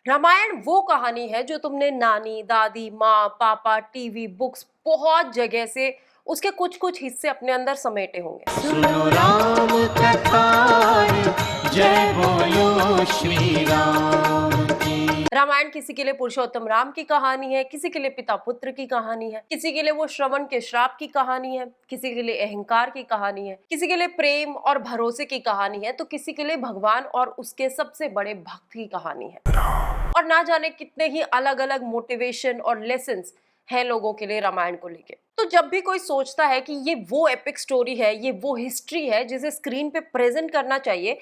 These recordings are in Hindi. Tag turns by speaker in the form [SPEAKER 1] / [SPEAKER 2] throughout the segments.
[SPEAKER 1] रामायण वो कहानी है जो तुमने नानी, दादी, माँ, पापा, टीवी, बुक्स बहुत जगह से उसके कुछ कुछ हिस्से अपने अंदर समेटे होंगे।
[SPEAKER 2] सुनो राम कथा जय बोलो श्री राम की।
[SPEAKER 1] रामायण किसी के लिए पुरुषोत्तम राम की कहानी है, किसी के लिए पिता पुत्र की कहानी है, किसी के लिए वो श्रवण के श्राप की कहानी है, किसी के लिए अहंकार की कहानी है, किसी के लिए प्रेम और भरोसे की कहानी है, तो किसी के लिए भगवान और उसके सबसे बड़े भक्त की कहानी है। और ना जाने कितने ही अलग अलग मोटिवेशन और लेसन्स हैं लोगों के लिए रामायण को लेके। तो जब भी कोई सोचता है कि ये वो एपिक स्टोरी है, ये वो हिस्ट्री है जिसे स्क्रीन पे प्रेजेंट करना चाहिए,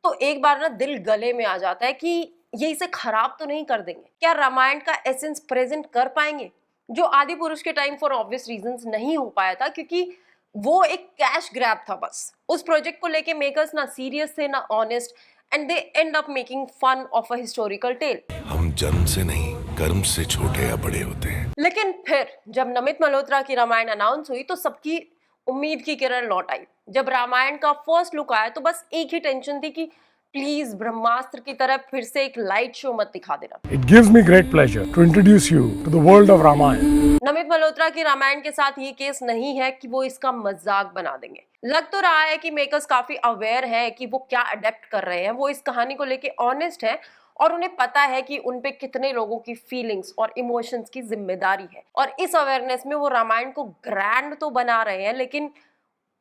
[SPEAKER 1] तो एक बार ना दिल गले में आ जाता है कि ये इसे खराब तो नहीं कर देंगे? क्या रामायण का एसेंस प्रेजेंट कर पाएंगे, जो आदि पुरुष के टाइम फॉर ऑब्वियस रीजंस नहीं हो पाया था, क्योंकि वो एक कैश ग्रैब था बस। उस प्रोजेक्ट को लेके मेकर्स ना सीरियस थे ना honest, and they end up making fun of a historical tale.
[SPEAKER 3] हम जन्म से नहीं कर्म से छोटे या बड़े होते हैं।
[SPEAKER 1] लेकिन फिर जब नमित मल्होत्रा की रामायण अनाउंस हुई तो सबकी उम्मीद की किरण लौट आई। जब रामायण का फर्स्ट लुक आया तो बस एक ही टेंशन थी कि प्लीज ब्रह्मास्त्र की तरह फिर से एक लाइट शो मत दिखा देना।
[SPEAKER 4] It gives me great pleasure to introduce you to the world of Ramayana.
[SPEAKER 1] Namit Malhotra की रामायण के साथ ये केस नहीं है कि वो इसका मजाक बना देंगे। लग तो रहा है कि मेकर्स काफी अवेयर है कि वो क्या अडेप्ट कर रहे हैं, वो इस कहानी को लेके ऑनेस्ट है और उन्हें पता है कि उनपे कितने लोगों की फीलिंग्स और इमोशंस की जिम्मेदारी है। और इस अवेयरनेस में वो रामायण को ग्रैंड तो बना रहे हैं, लेकिन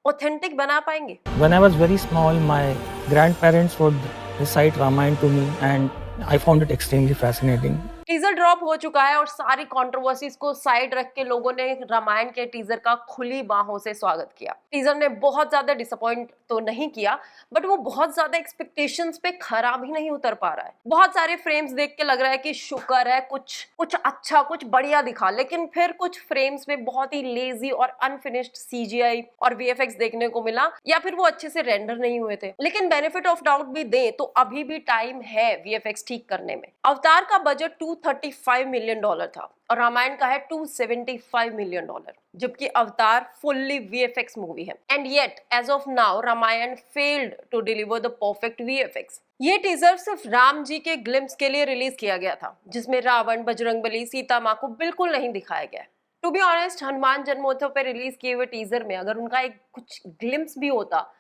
[SPEAKER 1] ऑथेंटिक बना पाएंगे?
[SPEAKER 5] When I was very small, my grandparents would recite Ramayana to me, and I found it extremely fascinating.
[SPEAKER 1] Teaser drop हो चुका है और सारी कंट्रोवर्सीज को साइड रख के लोगों ने रामायण के टीजर का खुली बाहों से स्वागत किया। टीजर ने बहुत ज्यादा डिसअपॉइंट तो नहीं किया, बट वो बहुत ज्यादा एक्सपेक्टेशंस पे खरा भी नहीं उतर पा रहा है। बहुत सारे फ्रेम्स देख के लग रहा है कि शुक्र है कुछ अच्छा, कुछ बढ़िया दिखा, लेकिन फिर कुछ फ्रेम्स में बहुत ही लेजी और अनफिनिश्ड सीजीआई और वीएफएक्स देखने को मिला, या फिर वो अच्छे से रेंडर नहीं हुए थे। लेकिन बेनिफिट ऑफ डाउट भी दे तो अभी भी टाइम है वीएफएक्स ठीक करने में। अवतार का बजट $235 मिलियन था और रामायण का है $275 मिलियन, जबकि अवतार फुल्ली वीएफएक्स मूवी है। And yet as of now Ramayan failed to deliver the perfect VFX. ये टीजर सिर्फ राम जी के ग्लिम्स के लिए रिलीज किया गया था, जिसमें रावण, बजरंगबली, सीता माँ को बिल्कुल नहीं दिखाया गया। टू बी ऑनेस्ट, हनुमान जन्मोत्सव पे रिलीज किए हुए टीजर में अगर उनका एक कुछ ग्लिम्स भी होता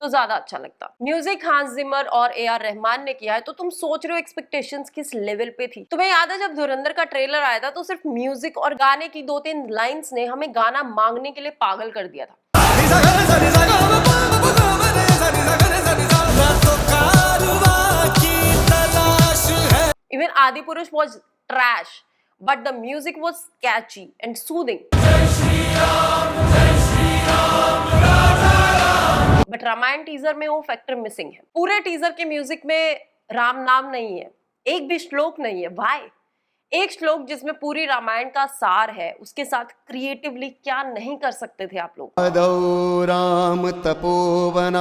[SPEAKER 1] तो ज्यादा अच्छा लगता। म्यूजिक हांस जिमर और ए.आर. रहमान ने किया है, तो तुम सोच रहे हो एक्सपेक्टेशंस किस लेवल पे थी। तुम्हें याद है जब धुरंधर का ट्रेलर आया था तो सिर्फ म्यूजिक और गाने की 2-3 लाइंस ने हमें गाना मांगने के लिए पागल कर दिया था। इवन आदि पुरुष was trash, but the music was catchy and soothing. But Ramayan teaser में वो फैक्टर मिसिंग है। पूरे टीजर के म्यूजिक में राम नाम नहीं है, एक भी श्लोक नहीं है। भाई, एक श्लोक जिसमें पूरी रामायण का सार है, उसके साथ क्रिएटिवली क्या नहीं कर सकते थे आप लोग?
[SPEAKER 2] राम तपोवनाधिगमनम।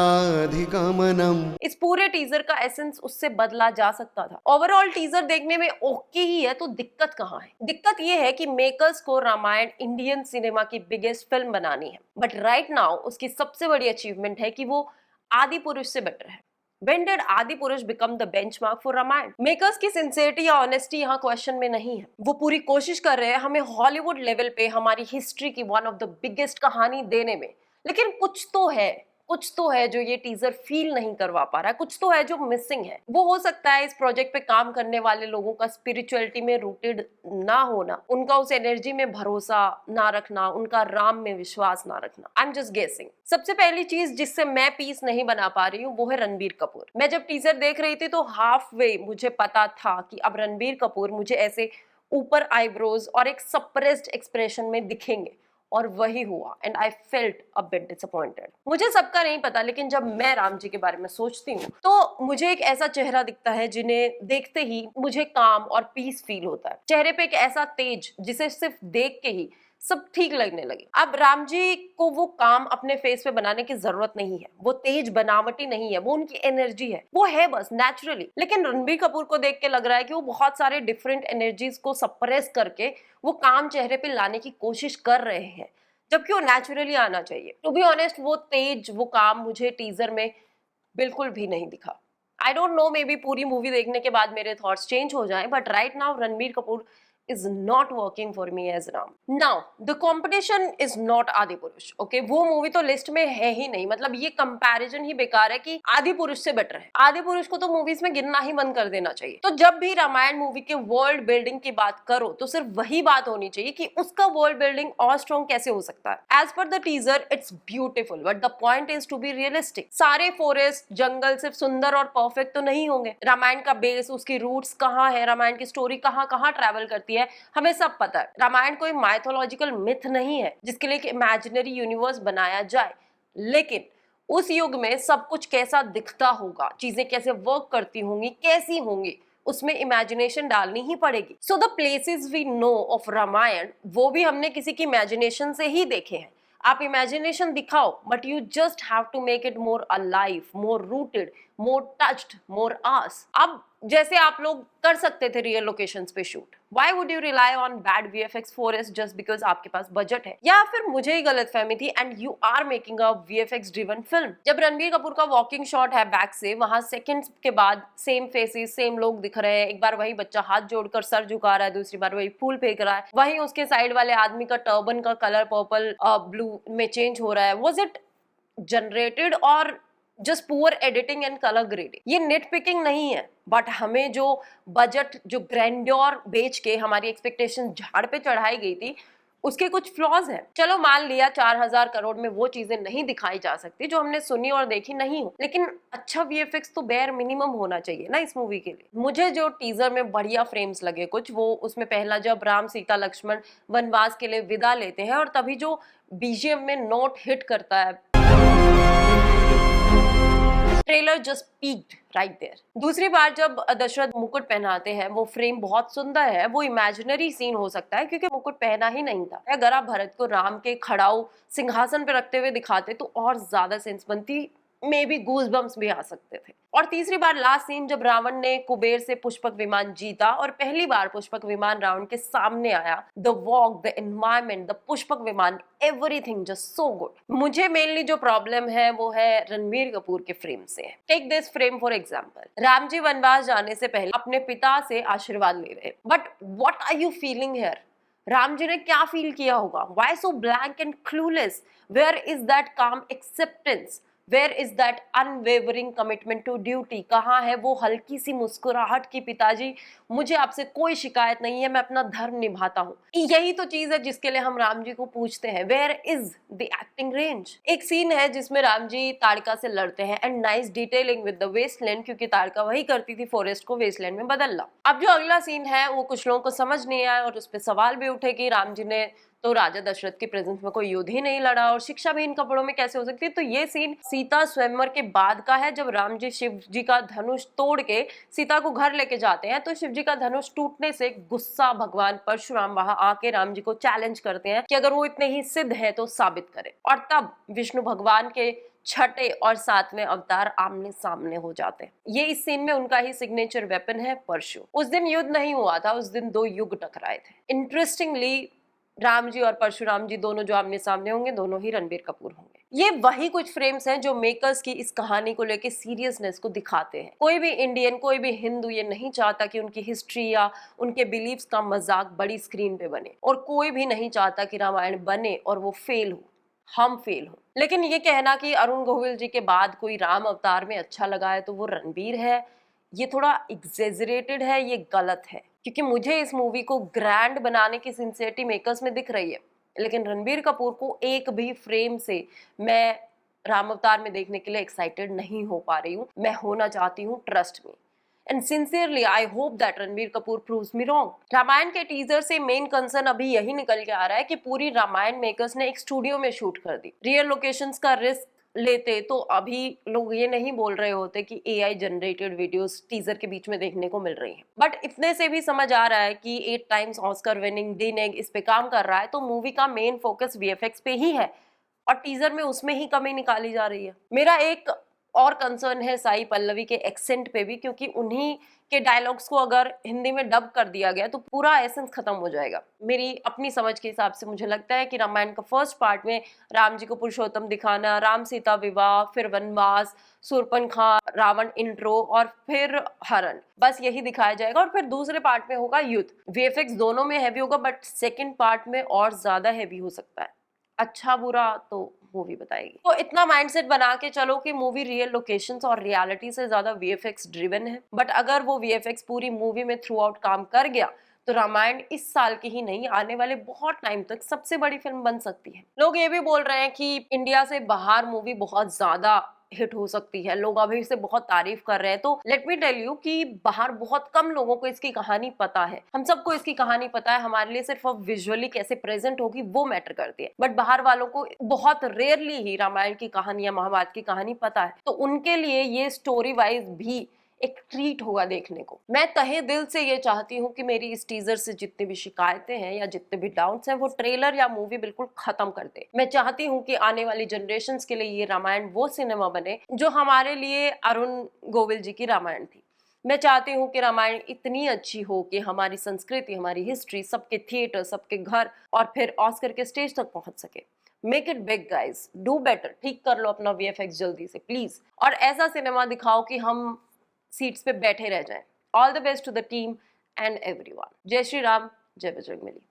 [SPEAKER 1] इस पूरे टीजर का एसेंस उससे बदला जा सकता था। ओवरऑल टीजर देखने में ओके ही है, तो दिक्कत कहाँ है? दिक्कत ये है कि मेकर्स को रामायण इंडियन सिनेमा की बिगेस्ट फिल्म बनानी है, बट राइट नाउ उसकी सबसे बड़ी अचीवमेंट है कि वो आदि पुरुष से बेटर है। When did आदि पुरुष become the benchmark for Ramayan? Makers की सिंसियरिटी या ऑनेस्टी यहाँ क्वेश्चन में नहीं है। वो पूरी कोशिश कर रहे हैं हमें हॉलीवुड लेवल पे हमारी हिस्ट्री की वन ऑफ द बिगेस्ट कहानी देने में, लेकिन कुछ तो है जो ये टीजर फील नहीं करवा पा रहा है, कुछ तो है जो मिसिंग है। वो हो सकता है इस प्रोजेक्ट पे काम करने वाले लोगों का स्पिरिचुअलिटी में रूटेड ना होना, उनका उस एनर्जी में भरोसा ना रखना, उनका राम में विश्वास ना रखना। I am just guessing. सबसे पहली चीज जिससे मैं पीस नहीं बना पा रही हूँ वो है रणबीर कपूर। मैं जब टीजर देख रही थी तो हाफ वे मुझे पता था कि अब रणबीर कपूर मुझे ऐसे ऊपर आईब्रोज और एक सप्रेस्ड एक्सप्रेशन में दिखेंगे, और वही हुआ। And I felt a bit disappointed. मुझे सबका नहीं पता, लेकिन जब मैं राम जी के बारे में सोचती हूँ तो मुझे एक ऐसा चेहरा दिखता है जिन्हें देखते ही मुझे काम और पीस फील होता है। चेहरे पे एक ऐसा तेज जिसे सिर्फ देख के ही सब ठीक लगने लगे। अब राम जी को वो काम अपने फेस पे बनाने की जरूरत नहीं है, वो तेज बनावटी नहीं है, वो उनकी एनर्जी है, वो है बस नेचुरली। लेकिन रणबीर कपूर को देख के लग रहा है कि वो बहुत सारे डिफरेंट एनर्जीज को सप्रेस करके वो काम चेहरे पे लाने की कोशिश कर रहे हैं, जबकि वो नेचुरली आना चाहिए। टू बी ऑनेस्ट, वो तेज, वो काम मुझे टीजर में बिल्कुल भी नहीं दिखा। I don't know, may be पूरी मूवी देखने के बाद मेरे थॉट्स चेंज हो जाएं, but right now Ranbir Kapoor is not working for me as Ram. Now, the competition is not Adipurush. Okay, वो मूवी तो लिस्ट में है ही नहीं. मतलब ये कंपैरिजन ही बेकार है कि आदिपुरुष से बेटर है. आदिपुरुष को तो मूवीज में गिनना ही बंद कर देना चाहिए. तो जब भी रामायण मूवी के वर्ल्ड बिल्डिंग की बात करो तो सिर्फ वही बात होनी चाहिए कि उसका वर्ल्ड बिल्डिंग और स्ट्रॉन्ग कैसे हो सकता है. As per the teaser it's beautiful, but the point is to be realistic. सारे फॉरेस्ट जंगल सिर्फ सुंदर और परफेक्ट तो नहीं होंगे. रामायण का बेस, उसकी रूट्स कहाँ है, रामायण की स्टोरी कहाँ कहाँ ट्रैवल करती है, हमें सब पता है. रामायण कोई माइथोलॉजिकल मिथ नहीं है जिसके लिए एक इमेजिनरी यूनिवर्स बनाया जाए. लेकिन उस युग में सब कुछ कैसा दिखता होगा, चीजें कैसे वर्क करती होंगी, कैसी होंगी, उसमें इमेजिनेशन डालनी ही पड़ेगी. So the places we know of Ramayan वो भी हमने किसी की इमेजिनेशन से ही देखे हैं. आप इमेजिनेशन दिखाओ, but you just have to make it more alive, more rooted, more touched, more ours. अब जैसे आप लोग कर सकते थे रियल लोकेशंस पे shoot. Why would you rely on bad VFX forest just because आपके पास बजट है? या फिर मुझे ही गलतफहमी थी and you are making a VFX driven film. जब रणबीर कपूर का वॉकिंग शॉट है बैक से, वहां सेकंड्स के बाद सेम फेसेस, सेम लोग दिख रहे हैं. एक बार वही बच्चा हाथ जोड़कर सर झुका रहा है, दूसरी बार वही फूल फेंक रहा है, वहीं उसके साइड वाले आदमी का टर्बन का कलर पर्पल ब्लू में चेंज हो रहा है. Was it generated और just poor editing and colour grading? ये नेट पिकिंग नहीं है, बट हमें जो बजट, जो ग्रैंड्योर बेच के हमारी एक्सपेक्टेशन झाड़ पे चढ़ाई गई थी, उसके कुछ फ्लॉज हैं. चलो मान लिया 4000 करोड़ में वो चीजें नहीं दिखाई जा सकती जो हमने सुनी और देखी नहीं हो, लेकिन अच्छा वीएफएक्स तो बेयर मिनिमम होना चाहिए ना इस मूवी के लिए. मुझे जो टीजर में बढ़िया फ्रेम्स लगे कुछ, वो उसमें पहला जब राम सीता लक्ष्मण वनवास के लिए विदा लेते हैं और तभी जो बीजीएम में नोट हिट करता है, trailer just peaked right there. दूसरी बार जब दशरथ मुकुट पहनाते हैं, वो फ्रेम बहुत सुंदर है. वो इमेजिनरी सीन हो सकता है क्योंकि मुकुट पहना ही नहीं था. अगर आप भरत को राम के खड़ाऊ सिंहासन पे रखते हुए दिखाते तो और ज्यादा सेंस बनती, मे बी गूज बम्स भी आ सकते थे. और तीसरी बार लास्ट सीन जब रावण ने कुबेर से पुष्पक विमान जीता और पहली बार पुष्पक विमान रावण के सामने आया, the walk, the environment, the Pushpak Viman, everything just so good. मुझे मेनली जो प्रॉब्लम है वो है रणबीर कपूर के फ्रेम से. Take this frame for example. Ram ji वनवास जाने से पहले अपने पिता से आशीर्वाद ले रहे, but what are you feeling here? Ram ji ने क्या फील किया होगा? Why so blank and clueless? Where is that calm acceptance? Where is that unwavering commitment to duty? कहाँ है वो हल्की सी मुस्कुराहट की पिताजी मुझे आपसे कोई शिकायत नहीं है, मैं अपना धर्म निभाता हूँ. यही तो चीज है जिसके लिए हम राम जी को पूछते हैं. Where is the acting range? एक सीन है जिसमें राम जी ताड़का से लड़ते हैं and nice detailing with the wasteland, क्योंकि ताड़का वही करती थी फॉरेस्ट को वेस्टलैंड में बदलना. अब जो अगला सीन है वो कुछ लोगों को समझ नहीं आया और उस पर सवाल भी उठे कि राम जी ने तो राजा दशरथ की प्रेजेंस में कोई युद्ध ही नहीं लड़ा और शिक्षा भी इन कपड़ों में कैसे हो सकती है. तो ये सीन सीता स्वयंवर के बाद का है, जब राम जी शिव जी का धनुष तोड़ के सीता को घर लेके जाते हैं. तो शिव जी का धनुष टूटने से गुस्सा भगवान परशुराम वहां आके राम जी को चैलेंज करते हैं कि अगर वो इतने ही सिद्ध है तो साबित करें. और तब विष्णु भगवान के छठे और सातवें अवतार आमने सामने हो जाते हैं. ये इस सीन में उनका ही सिग्नेचर वेपन है, परशु. उस दिन युद्ध नहीं हुआ था, उस दिन दो युग टकराए थे. इंटरेस्टिंगली राम जी और परशुराम जी दोनों जो आमने सामने होंगे, दोनों ही रणबीर कपूर होंगे. ये वही कुछ फ्रेम्स हैं जो मेकर्स की इस कहानी को लेके सीरियसनेस को दिखाते हैं. कोई भी इंडियन, कोई भी हिंदू ये नहीं चाहता कि उनकी हिस्ट्री या उनके बिलीव्स का मजाक बड़ी स्क्रीन पे बने, और कोई भी नहीं चाहता कि रामायण बने और वो फेल हो, हम फेल हो. लेकिन ये कहना कि अरुण गोविल जी के बाद कोई राम अवतार में अच्छा लगा है तो वो रणबीर है, ये थोड़ा एग्जेजरेटेड है, ये गलत है. क्योंकि मुझे इस मूवी को ग्रैंड बनाने की सिंसियरिटी मेकर्स में दिख रही है, लेकिन रणबीर कपूर को एक भी फ्रेम से मैं राम अवतार में देखने के लिए एक्साइटेड नहीं हो पा रही हूँ. मैं होना चाहती हूँ, trust me. And sincerely I hope that Ranbir Kapoor proves me wrong. Ramayan के टीजर से मेन कंसर्न अभी यही निकल के आ रहा है कि पूरी रामायण मेकर्स ने एक स्टूडियो में शूट कर दी. रियल लोकेशंस का रिस्क लेते तो अभी लोग ये नहीं बोल रहे होते कि एआई जनरेटेड वीडियोस टीजर के बीच में देखने को मिल रही हैं. बट इतने से भी समझ आ रहा है कि 8 टाइम्स ऑस्कर विनिंग डीनेग इस पे काम कर रहा है, तो मूवी का मेन फोकस वीएफएक्स पे ही है और टीजर में उसमें ही कमी निकाली जा रही है. मेरा एक और कंसर्न है साई पल्लवी के एक्सेंट पे भी, क्योंकि उन्हीं के डायलॉग्स को अगर हिंदी में डब कर दिया गया तो पूरा एसेंस खत्म हो जाएगा। मेरी अपनी समझ के हिसाब से मुझे लगता है कि रामायण का फर्स्ट पार्ट में राम जी को पुरुषोत्तम दिखाना, राम सीता विवाह, फिर वनवास, शूर्पणखा, रावण इंट्रो और फिर हरण, बस यही दिखाया जाएगा। और फिर दूसरे पार्ट में होगा युद्ध। वीएफएक्स दोनों में हैवी होगा, बट सेकंड पार्ट में और ज्यादा हैवी हो सकता है। अच्छा बुरा तो मूवी बताएगी। तो इतना माइंडसेट बना के चलो कि मूवी रियल लोकेशंस और रियलिटी से ज्यादा वीएफएक्स ड्रिवन है। बट अगर वो वीएफएक्स पूरी मूवी में थ्रू आउट काम कर गया तो रामायण इस साल की ही नहीं, आने वाले बहुत टाइम तक सबसे बड़ी फिल्म बन सकती है। लोग ये भी बोल रहे हैं कि इंडिया से बाहर मूवी बहुत ज्यादा हिट हो सकती है, लोग अभी इसे बहुत तारीफ कर रहे हैं। तो लेट मी टेल यू कि बाहर बहुत कम लोगों को इसकी कहानी पता है। हम सबको इसकी कहानी पता है, हमारे लिए सिर्फ अब विजुअली कैसे प्रेजेंट होगी वो मैटर करती है। बट बाहर वालों को बहुत रेयरली ही रामायण की कहानी या महाभारत की कहानी पता है, तो उनके लिए ये स्टोरी वाइज भी एक ट्रीट होगा देखने को। मैं तहे दिल से ये चाहती हूँ कि मेरी इस टीजर से जितनी भी शिकायतें हैं या जितने भी डाउट्स हैं वो ट्रेलर या मूवी बिल्कुल खत्म कर दे। मैं चाहती हूँ कि आने वाली जनरेशन्स के लिए ये रामायण वो सिनेमा बने जो हमारे लिए अरुण गोविल जी की रामायण थी। मैं चाहती हूँ कि रामायण इतनी अच्छी हो कि हमारी संस्कृति, हमारी हिस्ट्री सबके थिएटर, सबके घर और फिर ऑस्कर के स्टेज तक पहुंच सके। Make it big guys, do better. ठीक कर लो अपना वीएफएक्स जल्दी से प्लीज, और ऐसा सिनेमा दिखाओ कि हम सीट्स पे बैठे रह जाएं। All the best to the team and everyone. जय श्री राम, जय बजरंगबली।